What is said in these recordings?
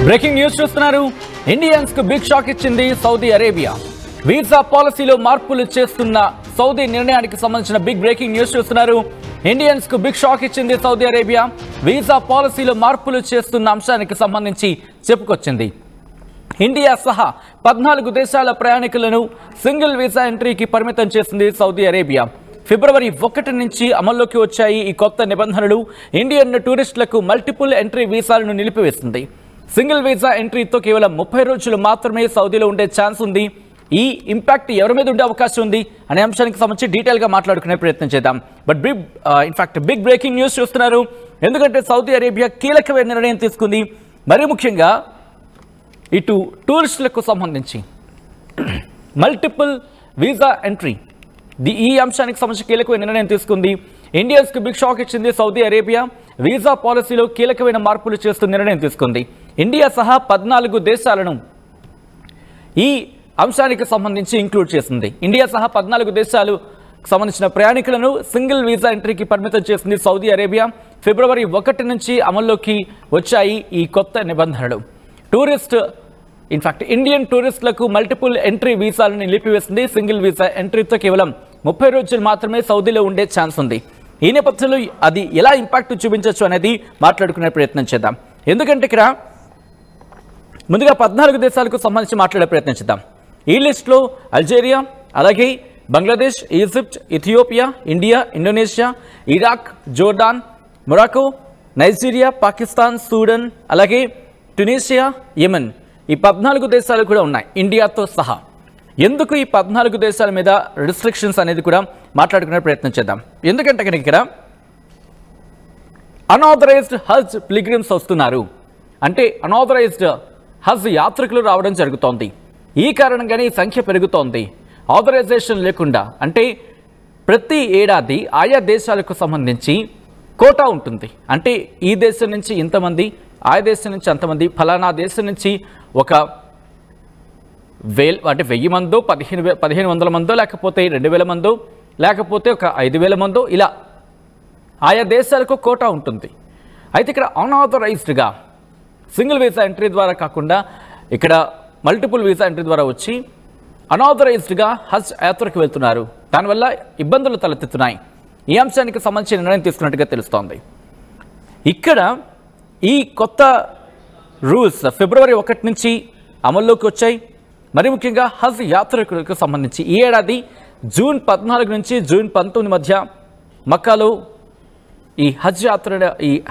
Breaking news చూస్తున్నారు. Indians కు big shock ఇచ్చింది సౌదీ అరేబియా. వీసా పాలసీలో మార్పులు చేస్తున్న సౌదీ నిర్ణయానికి సంబంధించిన బిగ్ బ్రేకింగ్ న్యూస్ చూస్తున్నారు. ఇండియన్స్ కు బిగ్ షాక్ ఇచ్చింది సౌదీ అరేబియా. వీసా పాలసీలో మార్పులు చేస్తున్న అంశానికి సంబంధించి చెప్పుకొచ్చింది. ఇండియా సహా 14 దేశాల ప్రయాణికులను సింగిల్ వీసా ఎంట్రీకి పరిమితం చేసింది సౌదీ అరేబియా. ఫిబ్రవరి 1 నుంచి అమల్లోకి వచ్చాయి ఈ కొత్త నిబంధనలు. ఇండియన్ టూరిస్టులకు మల్టిపుల్ ఎంట్రీ వీసాలను నిలిపివేస్తుంది. సింగిల్ వీసా ఎంట్రీతో కేవలం 30 రోజులు మాత్రమే సౌదీలో ఉండే ఛాన్స్ ఉంది. ఈ ఇంపాక్ట్ ఎవరి మీద ఉండే అవకాశం ఉంది అనే అంశానికి సంబంధించి డీటెయిల్గా మాట్లాడుకునే ప్రయత్నం చేద్దాం. బట్ బిగ్ బ్రేకింగ్ న్యూస్ చూస్తున్నారు. ఎందుకంటే సౌదీ అరేబియా కీలకమైన నిర్ణయం తీసుకుంది. మరీ ముఖ్యంగా ఇటు టూరిస్టులకు సంబంధించి మల్టిపుల్ వీసా ఎంట్రీ ఈ అంశానికి సంబంధించి కీలకమైన నిర్ణయం తీసుకుంది. ఇండియన్స్కి బిగ్ షాక్ ఇచ్చింది సౌదీ అరేబియా. వీసా పాలసీలో కీలకమైన మార్పులు చేస్తూ నిర్ణయం తీసుకుంది. ఇండియా సహా 14 దేశాలను ఈ అంశానికి సంబంధించి ఇంక్లూడ్ చేసింది. ఇండియా సహా 14 దేశాలకు సంబంధించిన ప్రయాణికులను సింగిల్ వీసా ఎంట్రీకి పరిమితం చేసింది సౌదీ అరేబియా. ఫిబ్రవరి 1 నుంచి అమల్లోకి వచ్చాయి ఈ కొత్త నిబంధనలు. ఇండియన్ టూరిస్టులకు మల్టిపుల్ ఎంట్రీ వీసాలను నిలిపివేసింది. సింగిల్ వీసా ఎంట్రీతో కేవలం 30 రోజులు మాత్రమే సౌదీలో ఉండే ఛాన్స్ ఉంది. ఈ నేపథ్యంలో అది ఎలా ఇంపాక్ట్ చూపించవచ్చు అనేది మాట్లాడుకునే ప్రయత్నం చేద్దాం. ఎందుకంటే ఇక్కడ ముందుగా 14 దేశాలకు సంబంధించి మాట్లాడే ప్రయత్నం చేద్దాం. ఈ లిస్టులో అల్జీరియా, అలాగే Bangladesh, Egypt, Ethiopia, India, Indonesia, Iraq, Jordan, Morocco, Nigeria, Pakistan, Sudan, అలాగే ట్యునీషియా, యెమెన్ ఈ 14 దేశాలు కూడా ఉన్నాయి ఇండియాతో సహా. ఎందుకు ఈ 14 దేశాల మీద రిస్ట్రిక్షన్స్ అనేది కూడా మాట్లాడుకునే ప్రయత్నం చేద్దాం. ఎందుకంటే కనుక ఇక్కడ అన్ఆథరైజ్డ్ హజ్ పిల్గ్రిమ్స్ వస్తున్నారు. అంటే అన్ఆథరైజ్డ్ హజ్ యాత్రికులు రావడం జరుగుతోంది. ఈ కారణంగానే ఈ సంఖ్య పెరుగుతోంది. ఆథరైజేషన్ లేకుండా అంటే ప్రతి ఏడాది ఆయా దేశాలకు సంబంధించి కోటా ఉంటుంది. అంటే ఈ దేశం నుంచి ఇంతమంది, ఆ దేశం నుంచి అంతమంది, ఫలానా దేశం నుంచి ఒక 1000 మందో, 1500 మందో, లేకపోతే 2000 మందో, లేకపోతే ఒక 5000 మందో, ఇలా ఆయా దేశాలకు కోటా ఉంటుంది. అయితే ఇక్కడ అన్ఆథరైజ్డ్గా సింగిల్ వీసా ఎంట్రీ ద్వారా కాకుండా ఇక్కడ మల్టిపుల్ వీసా ఎంట్రీ ద్వారా వచ్చి అన్ఆథరైజ్డ్గా హజ్ యాత్రకు వెళ్తున్నారు. దానివల్ల ఇబ్బందులు తలెత్తుతున్నాయి. ఈ అంశానికి సంబంధించిన నిర్ణయం తీసుకున్నట్టుగా తెలుస్తోంది. ఇక్కడ ఈ కొత్త రూల్స్ ఫిబ్రవరి 1 నుంచి అమల్లోకి వచ్చాయి. మరి ముఖ్యంగా హజ్ యాత్రికులకు సంబంధించి ఈ ఏడాది జూన్ 14 నుంచి జూన్ 19 మధ్య మక్కాలో ఈ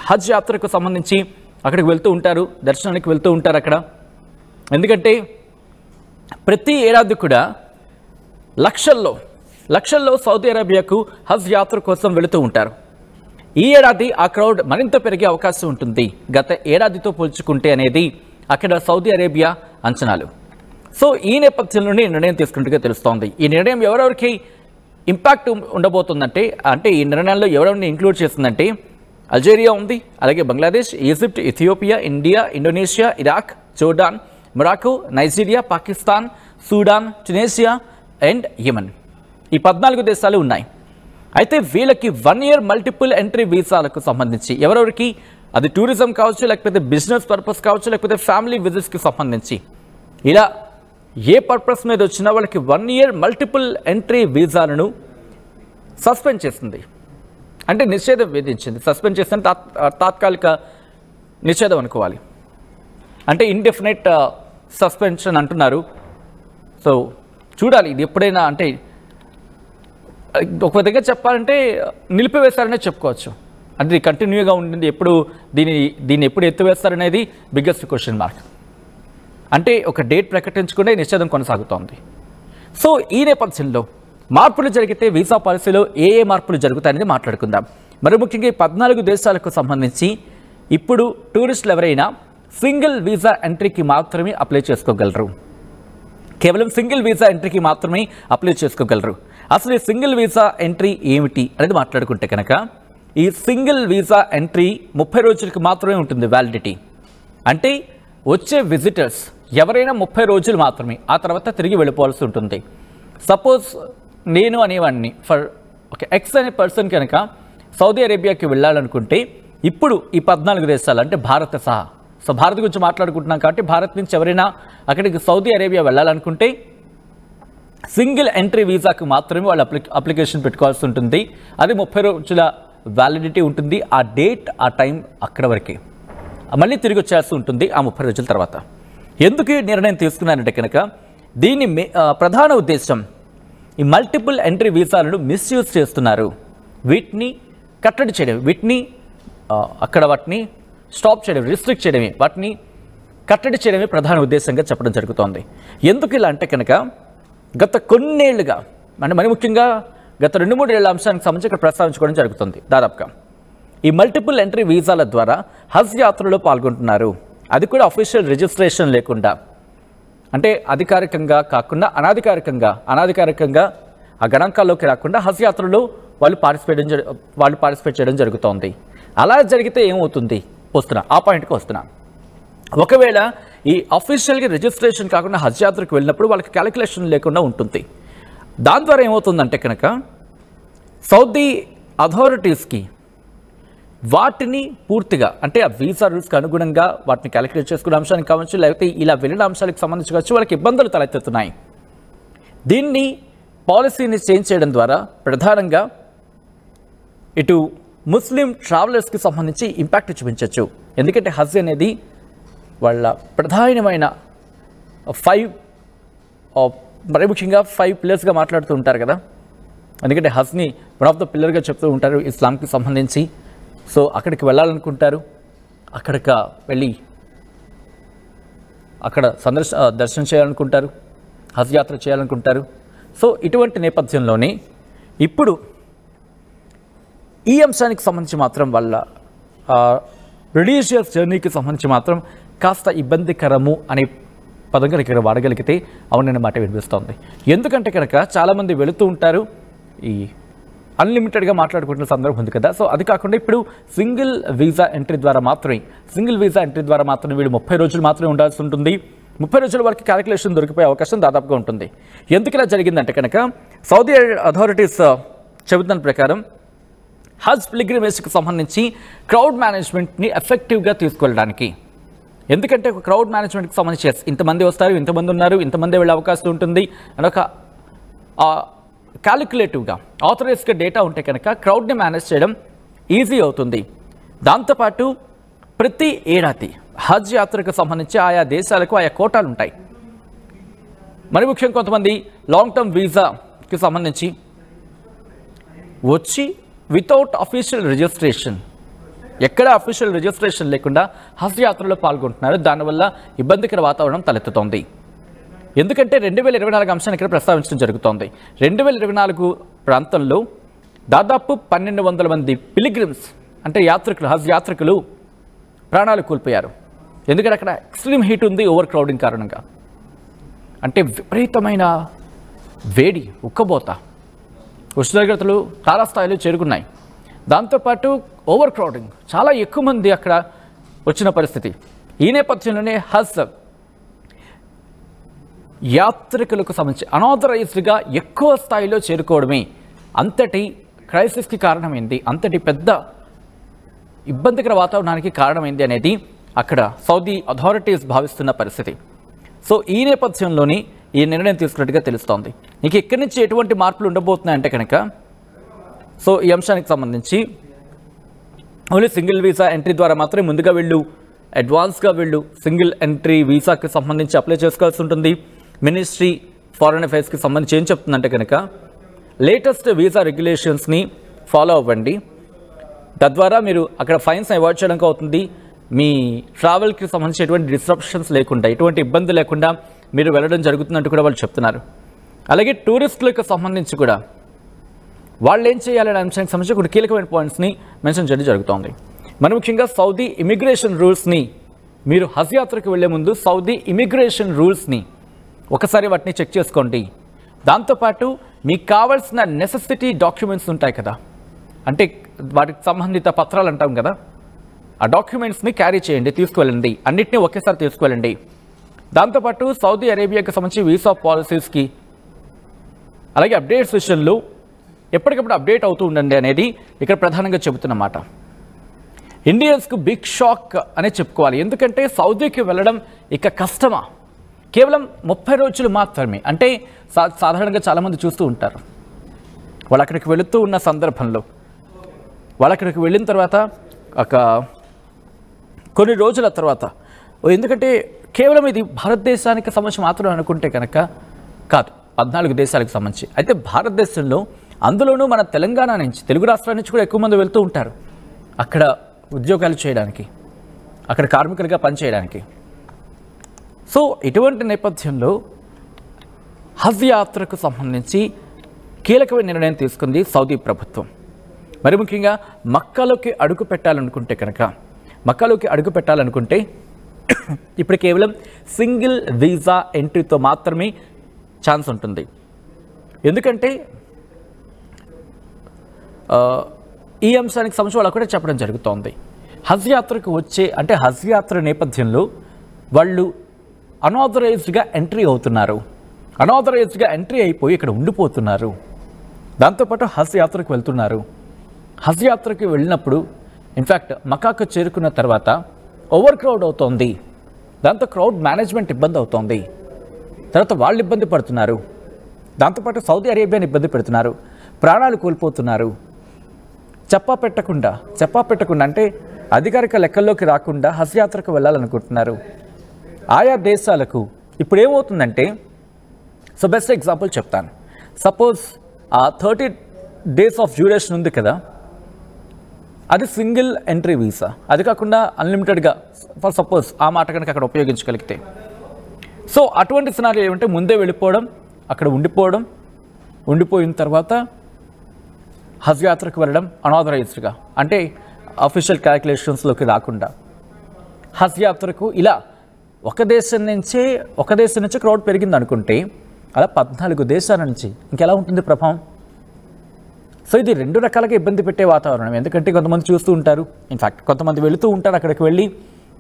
హజ్ యాత్రకు సంబంధించి అక్కడికి వెళ్తూ ఉంటారు, దర్శనానికి వెళ్తూ ఉంటారు అక్కడ. ఎందుకంటే ప్రతి ఏడాది కూడా లక్షల్లో సౌదీ అరేబియాకు హజ్ యాత్ర కోసం వెళుతూ ఉంటారు. ఈ ఏడాది ఆ క్రౌడ్ మరింత పెరిగే అవకాశం ఉంటుంది గత ఏడాదితో పోల్చుకుంటే అనేది అక్కడ సౌదీ అరేబియా అంచనాలు. సో ఈ నేపథ్యంలోనే నిర్ణయం తీసుకున్నట్టుగా తెలుస్తోంది. ఈ నిర్ణయం ఎవరెవరికి ఇంపాక్ట్ ఉండబోతుందంటే, అంటే ఈ నిర్ణయంలో ఎవరెవరిని ఇంక్లూడ్ చేస్తుందంటే అల్జీరియా ఉంది, అలాగే Bangladesh, Egypt, Ethiopia, India, Indonesia, Iraq, Jordan, Morocco, Nigeria, Pakistan, Sudan, Tunisia and Yemen ఈ 14 దేశాలు ఉన్నాయి. అయితే వీళ్ళకి 1 year మల్టిపుల్ ఎంట్రీ వీసాలకు సంబంధించి ఎవరెవరికి అది టూరిజం కావచ్చు, లేకపోతే బిజినెస్ పర్పస్ కావచ్చు, లేకపోతే ఫ్యామిలీ విజిట్స్కి సంబంధించి ఇలా ఏ పర్పస్ మీద వచ్చినా వాళ్ళకి 1 year మల్టిపుల్ ఎంట్రీ వీసాలను సస్పెండ్ చేసింది. అంటే నిషేధం విధించింది. సస్పెండ్ చేసిన తాత్కాలిక నిషేధం అనుకోవాలి. అంటే ఇండెఫినెట్ సస్పెన్షన్ అంటున్నారు. సో చూడాలి ఇది ఎప్పుడైనా, అంటే ఒక విధంగా చెప్పాలంటే నిలిపివేస్తారనే చెప్పుకోవచ్చు. అంటే కంటిన్యూగా ఉంటుంది. ఎప్పుడు దీన్ని ఎప్పుడు ఎత్తివేస్తారనేది బిగ్గెస్ట్ క్వశ్చన్ మార్క్. అంటే ఒక డేట్ ప్రకటించకుండా నిషేధం కొనసాగుతోంది. సో ఈ నేపథ్యంలో మార్పులు జరిగితే వీసా పాలసీలో ఏ మార్పులు జరుగుతాయనేది మాట్లాడుకుందాం. మరి ముఖ్యంగా ఈ 14 దేశాలకు సంబంధించి ఇప్పుడు టూరిస్టులు ఎవరైనా సింగిల్ వీసా ఎంట్రీకి మాత్రమే అప్లై చేసుకోగలరు. కేవలం సింగిల్ వీసా ఎంట్రీకి మాత్రమే అప్లై చేసుకోగలరు. అసలు ఈ సింగిల్ వీసా ఎంట్రీ ఏమిటి అనేది మాట్లాడుకుంటే కనుక ఈ సింగిల్ వీసా ఎంట్రీ 30 రోజులకు మాత్రమే ఉంటుంది వ్యాలిడిటీ. అంటే వచ్చే విజిటర్స్ ఎవరైనా 30 రోజులు మాత్రమే, ఆ తర్వాత తిరిగి వెళ్ళిపోవాల్సి ఉంటుంది. సపోజ్ నేను అనేవాడిని ఎక్స్ అనే పర్సన్ కనుక సౌదీ అరేబియాకి వెళ్ళాలనుకుంటే ఇప్పుడు ఈ 14 దేశాలు అంటే భారత సహా సో భారత్ గురించి మాట్లాడుకుంటున్నాం కాబట్టి భారత్ నుంచి ఎవరైనా అక్కడికి సౌదీ అరేబియా వెళ్ళాలనుకుంటే సింగిల్ ఎంట్రీ వీసాకు మాత్రమే వాళ్ళు అప్లికేషన్ పెట్టుకోవాల్సి ఉంటుంది. అది 30 రోజుల వ్యాలిడిటీ ఉంటుంది. ఆ డేట్ ఆ టైం అక్కడ వరకే, మళ్ళీ తిరిగి వచ్చేయాల్సి ఉంటుంది ఆ 30 రోజుల తర్వాత. ఎందుకు ఈ నిర్ణయం తీసుకున్నారంటే కనుక దీని ప్రధాన ఉద్దేశం ఈ మల్టిపుల్ ఎంట్రీ వీసాలను మిస్యూజ్ చేస్తున్నారు, వీటిని కట్టడి చేయడం, వీటిని అక్కడ వాటిని స్టాప్ చేయడం, రిస్ట్రిక్ట్ చేయడమే, వాటిని కట్టడి చేయడమే ప్రధాన ఉద్దేశంగా చెప్పడం జరుగుతోంది. ఎందుకు ఇలా అంటే కనుక గత కొన్నేళ్లుగా మరి ముఖ్యంగా గత 2-3 ఏళ్ల అంశానికి సంబంధించి ఇక్కడ ప్రస్తావించుకోవడం జరుగుతుంది. దాదాపుగా ఈ మల్టిపుల్ ఎంట్రీ వీసాల ద్వారా హజ్ యాత్రలో పాల్గొంటున్నారు, అది కూడా అఫీషియల్ రిజిస్ట్రేషన్ లేకుండా, అంటే అధికారికంగా కాకుండా అనాధికారికంగా ఆ గణాంకాల్లోకి రాకుండా హజ్ యాత్రలో వాళ్ళు పార్టిసిపేట్ చేయడం జరుగుతోంది. అలా జరిగితే ఏమవుతుంది ఆ పాయింట్కి వస్తున్నా. ఒకవేళ ఈ అఫీషియల్గా రిజిస్ట్రేషన్ కాకుండా హజ్ యాత్రకు వెళ్ళినప్పుడు వాళ్ళకి క్యాలిక్యులేషన్ లేకుండా ఉంటుంది. దాని ద్వారా ఏమవుతుందంటే కనుక సౌదీ అథారిటీస్కి వాటిని పూర్తిగా, అంటే ఆ వీసా రూల్స్కి అనుగుణంగా వాటిని క్యాలిక్యులేట్ చేసుకునే అంశానికి కావచ్చు, లేకపోతే ఇలా వెళ్ళిన అంశాలకు సంబంధించి కావచ్చు, వాళ్ళకి ఇబ్బందులు తలెత్తుతున్నాయి. దీన్ని పాలసీని చేంజ్ చేయడం ద్వారా ప్రధానంగా ఇటు ముస్లిం ట్రావెలర్స్కి సంబంధించి ఇంపాక్ట్ చూపించవచ్చు. ఎందుకంటే హజ్ అనేది వాళ్ళ ప్రధానమైన 5 మరి ముఖ్యంగా 5 పిల్లర్స్గా మాట్లాడుతూ ఉంటారు కదా. ఎందుకంటే హజ్ని వన్ ఆఫ్ ద పిల్లర్గా చెప్తూ ఉంటారు ఇస్లాంకి సంబంధించి. సో అక్కడికి వెళ్ళాలనుకుంటారు, అక్కడికి వెళ్ళి అక్కడ దర్శనం చేయాలనుకుంటారు, హజ్ యాత్ర చేయాలనుకుంటారు. సో ఇటువంటి నేపథ్యంలోనే ఇప్పుడు ఈ అంశానికి సంబంధించి మాత్రం వాళ్ళ రిలీజియస్ జర్నీకి సంబంధించి మాత్రం కాస్త ఇబ్బందికరము అనే పదం కనుక ఇక్కడ వాడగలిగితే అవుననే మాట వినిపిస్తోంది. ఎందుకంటే కనుక చాలామంది వెళుతూ ఉంటారు, ఈ అన్లిమిటెడ్గా మాట్లాడుకుంటున్న సందర్భం ఉంది కదా. సో అది కాకుండా ఇప్పుడు సింగిల్ వీసా ఎంట్రీ ద్వారా మాత్రమే వీళ్ళు 30 రోజులు మాత్రమే ఉండాల్సి ఉంటుంది. 30 రోజుల వరకు క్యాలిక్యులేషన్ దొరికిపోయే అవకాశం దాదాపుగా ఉంటుంది. ఎందుకు ఇలా జరిగిందంటే కనుక సౌదీ అథారిటీస్ చెబుతున్న ప్రకారం హజ్ పిల్గ్రిమేజ్కి సంబంధించి క్రౌడ్ మేనేజ్మెంట్ని ఎఫెక్టివ్గా తీసుకెళ్ళడానికి, ఎందుకంటే ఒక క్రౌడ్ మేనేజ్మెంట్కి సంబంధించి ఇంతమంది వస్తారు, ఇంతమంది ఉన్నారు, ఇంతమంది వెళ్ళే అవకాశం ఉంటుంది అని ఒక క్యాలిక్యులేటివ్గా ఆథరైజ్గా డేటా ఉంటే కనుక క్రౌడ్ని మేనేజ్ చేయడం ఈజీ అవుతుంది. దాంతోపాటు ప్రతి ఏడాది హజ్ యాత్రకు సంబంధించి ఆయా దేశాలకు ఆయా కోటాలు ఉంటాయి. మరి ముఖ్యంగా కొంతమంది లాంగ్ టర్మ్ వీసాకి సంబంధించి వచ్చి వితౌట్ అఫీషియల్ రిజిస్ట్రేషన్, ఎక్కడ అఫీషియల్ రిజిస్ట్రేషన్ లేకుండా హజ్ యాత్రలో పాల్గొంటున్నారు. దానివల్ల ఇబ్బందికర వాతావరణం తలెత్తుతోంది. ఎందుకంటే 2024 అంశాన్ని ఇక్కడ ప్రస్తావించడం జరుగుతోంది. 2024 ప్రాంతంలో దాదాపు 1200 మంది పిలిగ్రిమ్స్, అంటే యాత్రికులు, హజ్ యాత్రికులు ప్రాణాలు కోల్పోయారు. ఎందుకంటే అక్కడ ఎక్స్ట్రీమ్ హీట్ ఉంది, ఓవర్ క్రౌడింగ్ కారణంగా. అంటే విపరీతమైన వేడి, ఉక్కబోత, ఉష్ణోగ్రతలు తారాస్థాయిలో చేరుకున్నాయి. దాంతోపాటు ఓవర్ క్రౌడింగ్, చాలా ఎక్కువ మంది అక్కడ వచ్చిన పరిస్థితి. ఈ నేపథ్యంలోనే హజ్ యాత్రికులకు సంబంధించి అనాథరైజ్డ్గా ఎక్కువ స్థాయిలో చేరుకోవడమే అంతటి క్రైసిస్కి కారణమైంది, అంతటి పెద్ద ఇబ్బందికర వాతావరణానికి కారణమైంది అనేది అక్కడ సౌదీ అథారిటీస్ భావిస్తున్న పరిస్థితి. సో ఈ నేపథ్యంలోనే ఈ నిర్ణయం తీసుకున్నట్టుగా తెలుస్తోంది. ఇంక ఇక్కడి నుంచి ఎటువంటి మార్పులు ఉండబోతున్నాయంటే కనుక, సో ఈ అంశానికి సంబంధించి ఓన్లీ సింగిల్ వీసా ఎంట్రీ ద్వారా మాత్రమే ముందుగా అడ్వాన్స్గా సింగిల్ ఎంట్రీ వీసాకి సంబంధించి అప్లై చేసుకోవాల్సి ఉంటుంది. మినిస్ట్రీ ఫారెన్ అఫైర్స్కి సంబంధించి ఏం చెప్తుందంటే కనుక లేటెస్ట్ వీసా రెగ్యులేషన్స్ని ఫాలో అవ్వండి, తద్వారా మీరు అక్కడ ఫైన్స్ అవాయిడ్ చేయడానికి అవుతుంది. మీ ట్రావెల్కి సంబంధించి ఎటువంటి డిస్ట్రప్షన్స్ లేకుండా, ఎటువంటి ఇబ్బంది లేకుండా మీరు వెళ్ళడం జరుగుతుందంటూ కూడా వాళ్ళు చెప్తున్నారు. అలాగే టూరిస్టులకు సంబంధించి కూడా వాళ్ళు ఏం చేయాలనే అంశానికి సంబంధించి కొన్ని కీలకమైన పాయింట్స్ని మెన్షన్ చేయడం జరుగుతోంది. మరి ముఖ్యంగా సౌదీ ఇమిగ్రేషన్ రూల్స్ని, మీరు హజ్ యాత్రకు వెళ్లే ముందు సౌదీ ఇమిగ్రేషన్ రూల్స్ని ఒకసారి వాటిని చెక్ చేసుకోండి. దాంతోపాటు మీకు కావాల్సిన నెసెసిటీ డాక్యుమెంట్స్ ఉంటాయి కదా, అంటే వాటికి సంబంధిత పత్రాలు అంటాం కదా, ఆ డాక్యుమెంట్స్ని క్యారీ చేయండి, తీసుకువెళ్ళండి, అన్నిటినీ ఒకేసారి తీసుకువెళ్ళండి. దాంతోపాటు సౌదీ అరేబియాకి సంబంధించి వీసా పాలసీస్కి అలాగే అప్డేట్స్ విషయంలో ఎప్పటికప్పుడు అప్డేట్ అవుతూ ఉండండి అనేది ఇక్కడ ప్రధానంగా చెబుతున్నమాట. ఇండియన్స్కు బిగ్ షాక్ అనే చెప్పుకోవాలి. ఎందుకంటే సౌదీకి వెళ్ళడం ఇక కష్టమా? కేవలం 30 రోజులు మాత్రమే. అంటే సాధారణంగా చాలామంది చూస్తూ ఉంటారు, వాళ్ళు అక్కడికి వెళుతూ ఉన్న సందర్భంలో, వాళ్ళు అక్కడికి వెళ్ళిన తర్వాత కొన్ని రోజుల తర్వాత, ఎందుకంటే కేవలం ఇది భారతదేశానికి సంబంధించి మాత్రం అనుకుంటే కనుక కాదు, 14 దేశాలకు సంబంధించి. అయితే భారతదేశంలో అందులోనూ మన తెలంగాణ నుంచి, తెలుగు రాష్ట్రాల నుంచి కూడా ఎక్కువ మంది వెళ్తూ ఉంటారు అక్కడ ఉద్యోగాలు చేయడానికి, అక్కడ కార్మికులుగా పనిచేయడానికి. సో ఇటువంటి నేపథ్యంలో హజ్ యాత్రకు సంబంధించి కీలకమైన నిర్ణయం తీసుకుంది సౌదీ ప్రభుత్వం. మరి ముఖ్యంగా మక్కాలోకి అడుగు పెట్టాలనుకుంటే ఇప్పుడు కేవలం సింగిల్ వీసా ఎంట్రీతో మాత్రమే ఛాన్స్ ఉంటుంది. ఎందుకంటే ఈ అంశానికి సంబంధించి వాళ్ళు కూడా చెప్పడం జరుగుతోంది. హజ్ యాత్రకు అంటే హజ్ యాత్ర నేపథ్యంలో వాళ్ళు అనాథరైజ్డ్గా ఎంట్రీ అవుతున్నారు, అనాథరైజ్డ్గా ఎంట్రీ అయిపోయి ఇక్కడ ఉండిపోతున్నారు. దాంతోపాటు హజ్ యాత్రకు వెళ్తున్నారు. హజ్ యాత్రకి వెళ్ళినప్పుడు ఇన్ఫ్యాక్ట్ మక్కాకు చేరుకున్న తర్వాత ఓవర్ క్రౌడ్ అవుతోంది, దాంతో క్రౌడ్ మేనేజ్మెంట్ ఇబ్బంది అవుతోంది, తర్వాత వాళ్ళు ఇబ్బంది పడుతున్నారు, దాంతోపాటు సౌదీ అరేబియాని ఇబ్బంది పెడుతున్నారు, ప్రాణాలు కోల్పోతున్నారు. చెప్పా పెట్టకుండా అంటే అధికారిక లెక్కల్లోకి రాకుండా హజ్ యాత్రకు వెళ్ళాలనుకుంటున్నారు. ఆయా దేశాలకు ఇప్పుడు ఏమవుతుందంటే, సో బెస్ట్ ఎగ్జాంపుల్ చెప్తాను. సపోజ్ ఆ 30 డేస్ ఆఫ్ డ్యూరేషన్ ఉంది కదా, అది సింగిల్ ఎంట్రీ వీసా, అది కాకుండా అన్లిమిటెడ్గా ఫర్ సపోజ్ ఆ మాట కనుక అక్కడ ఉపయోగించగలిగితే. సో అటువంటి సినారియో ఏమంటే ముందే వెళ్ళిపోవడం, అక్కడ ఉండిపోయిన తర్వాత హజ్ యాత్రకు వెళ్ళడం అనాథరైజ్డ్గా, అంటే అఫీషియల్ క్యాలిక్యులేషన్స్లోకి రాకుండా హజ్ యాత్రకు ఇలా ఒక దేశం నుంచి క్రౌడ్ పెరిగింది అనుకుంటే అలా 14 దేశాల నుంచి ఇంకెలా ఉంటుంది ప్రభావం? సో ఇది 2 రకాలుగా ఇబ్బంది పెట్టే వాతావరణం. ఎందుకంటే కొంతమంది చూస్తూ ఉంటారు, ఇన్ఫ్యాక్ట్ కొంతమంది వెళుతూ ఉంటారు, అక్కడికి వెళ్ళి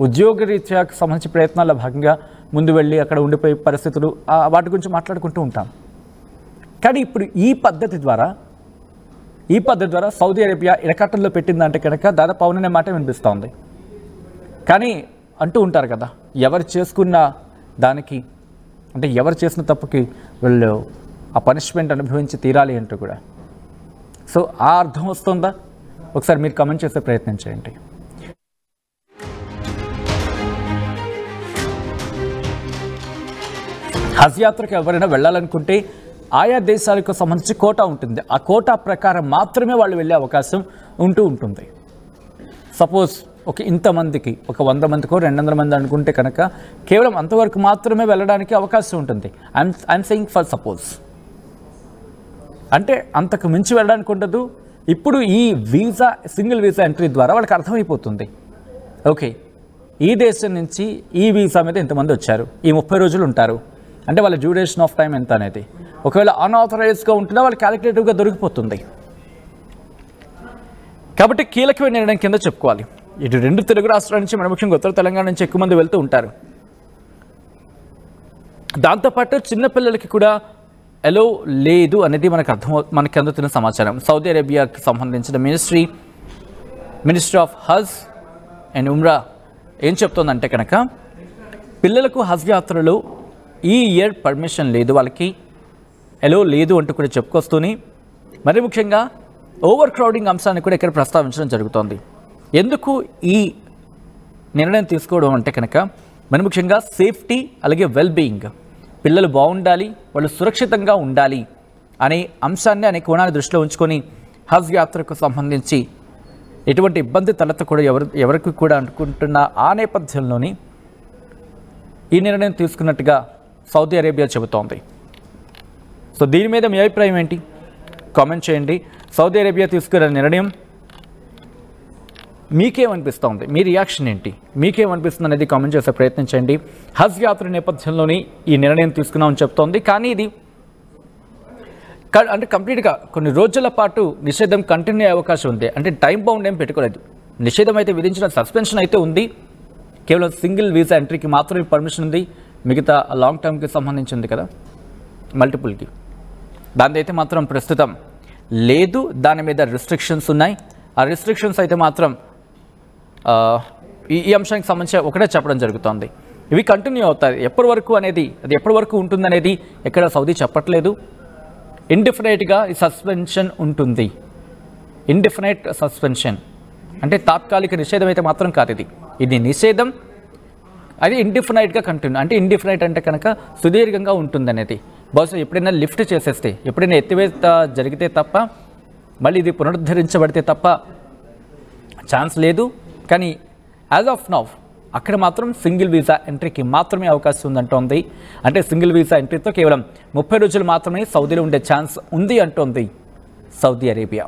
ఉద్యోగ రీత్యాకు సంబంధించి ప్రయత్నాల్లో భాగంగా ముందు వెళ్ళి అక్కడ ఉండిపోయే పరిస్థితులు, వాటి గురించి మాట్లాడుకుంటూ ఉంటాం. కానీ ఇప్పుడు ఈ పద్ధతి ద్వారా సౌదీ అరేబియా ఇరకాటంలో పెట్టిందంటే కనుక దాదాపు అవుననే మాట వినిపిస్తోంది. కానీ అంటూ ఉంటారు కదా, ఎవరు చేసుకున్న దానికి, అంటే ఎవరు చేసిన తప్పుకి వీళ్ళు ఆ పనిష్మెంట్ అనుభవించి తీరాలి అంటూ కూడా. సో ఆ అర్థం వస్తుందా? ఒకసారి మీరు కామెంట్ చేసే ప్రయత్నం చేయండి. హజ్ యాత్రకు ఎవరైనా వెళ్ళాలనుకుంటే ఆయా దేశాలకు సంబంధించి కోటా ఉంటుంది. ఆ కోటా ప్రకారం మాత్రమే వాళ్ళు వెళ్ళే అవకాశం ఉంటుంది. సపోజ్ ఇంతమందికి 100 మందికో 200 మంది అనుకుంటే కనుక కేవలం అంతవరకు మాత్రమే వెళ్ళడానికి అవకాశం ఉంటుంది. ఐఎమ్ సెయింగ్ ఫర్ సపోజ్, అంటే అంతకు మించి వెళ్ళడానికి ఉండదు. ఇప్పుడు ఈ సింగిల్ వీసా ఎంట్రీ ద్వారా వాళ్ళకి అర్థమైపోతుంది, ఓకే ఈ దేశం నుంచి ఈ వీసా మీద ఎంతమంది వచ్చారు, ఈ 30 రోజులు ఉంటారు, అంటే వాళ్ళ డ్యూరేషన్ ఆఫ్ టైం ఎంత అనేది ఒకవేళ అన్ఆథరైజ్డ్గా ఉంటుందా వాళ్ళు క్యాలిక్యులేటివ్గా దొరికిపోతుంది. కాబట్టి కీలకమైన నిర్ణయం కింద చెప్పుకోవాలి. ఇటు 2 తెలుగు రాష్ట్రాల నుంచి, మన ముఖ్యంగా ఉత్తర తెలంగాణ నుంచి ఎక్కువ మంది వెళ్తూ ఉంటారు. దాంతోపాటు చిన్నపిల్లలకి కూడా ఎలో లేదు అనేది మనకి అందుతున్న సమాచారం. సౌదీ అరేబియాకి సంబంధించిన మినిస్ట్రీ ఆఫ్ హజ్ అండ్ ఉమ్రా ఏం చెప్తోందంటే కనుక పిల్లలకు హజ్ యాత్రలో ఈ ఇయర్ పర్మిషన్ లేదు, వాళ్ళకి ఎలో లేదు అంటూ కూడా చెప్పుకొస్తూనే మరి ముఖ్యంగా ఓవర్ క్రౌడింగ్ అంశాన్ని కూడా ఇక్కడ ప్రస్తావించడం జరుగుతోంది. ఎందుకు ఈ నిర్ణయం తీసుకోవడం అంటే కనుక మరి ముఖ్యంగా సేఫ్టీ, అలాగే వెల్బీయింగ్, పిల్లలు బాగుండాలి, వాళ్ళు సురక్షితంగా ఉండాలి అనే అంశాన్ని, అనే కోణాన్ని దృష్టిలో ఉంచుకొని హజ్ యాత్రకు సంబంధించి ఎటువంటి ఇబ్బంది తలెత్తకూడదు ఎవరికి కూడా అనుకుంటున్న ఆ నేపథ్యంలోని ఈ నిర్ణయం తీసుకున్నట్టుగా సౌదీ అరేబియా చెబుతోంది. సో దీని మీద మీ అభిప్రాయం ఏంటి? కామెంట్ చేయండి. సౌదీ అరేబియా తీసుకున్న నిర్ణయం మీకేమనిపిస్తోంది, మీ రియాక్షన్ ఏంటి, మీకేమనిపిస్తుంది అనేది కామెంట్ చేసే ప్రయత్నం చేయండి. హజ్ యాత్ర నేపథ్యంలోని ఈ నిర్ణయం తీసుకున్నామని చెప్తోంది. కానీ ఇది అంటే కంప్లీట్గా కొన్ని రోజుల పాటు నిషేధం కంటిన్యూ అయ్యే అవకాశం ఉంది. అంటే టైం బౌండ్ ఏం పెట్టుకోలేదు, నిషేధం అయితే విధించిన, సస్పెన్షన్ అయితే ఉంది. కేవలం సింగిల్ వీసా ఎంట్రీకి మాత్రమే పర్మిషన్ ఉంది. మిగతా లాంగ్ టర్మ్కి సంబంధించింది కదా, మల్టిపుల్కి, దాని అయితే మాత్రం ప్రస్తుతం లేదు. దాని మీద రిస్ట్రిక్షన్స్ ఉన్నాయి. ఆ రిస్ట్రిక్షన్స్ అయితే మాత్రం ఈ అంశానికి సంబంధించి ఒకటే చెప్పడం జరుగుతోంది. ఇవి కంటిన్యూ అవుతాయి. ఎప్పటి వరకు అనేది, అది ఎప్పటి వరకు ఉంటుందనేది ఎక్కడ సౌదీ చెప్పట్లేదు. ఇండిఫినైట్గా ఈ సస్పెన్షన్ ఉంటుంది. ఇండిఫినైట్ సస్పెన్షన్ అంటే తాత్కాలిక నిషేధం అయితే మాత్రం కాదు. ఇది నిషేధం, అది ఇండిఫినైట్గా కంటిన్యూ. అంటే ఇండిఫినైట్ అంటే కనుక సుదీర్ఘంగా ఉంటుందనేది. బహుశా ఎప్పుడైనా లిఫ్ట్ చేసేస్తే, ఎప్పుడైనా ఎత్తివేత జరిగితే తప్ప, మళ్ళీ ఇది పునరుద్ధరించబడితే తప్ప ఛాన్స్ లేదు. కానీ యాజ్ ఆఫ్ నౌ అక్కడ మాత్రం సింగిల్ వీసా ఎంట్రీకి మాత్రమే అవకాశం ఉందంటోంది. అంటే సింగిల్ వీసా ఎంట్రీతో కేవలం 30 రోజులు మాత్రమే సౌదీలో ఉండే ఛాన్స్ ఉంది అంటోంది సౌదీ అరేబియా.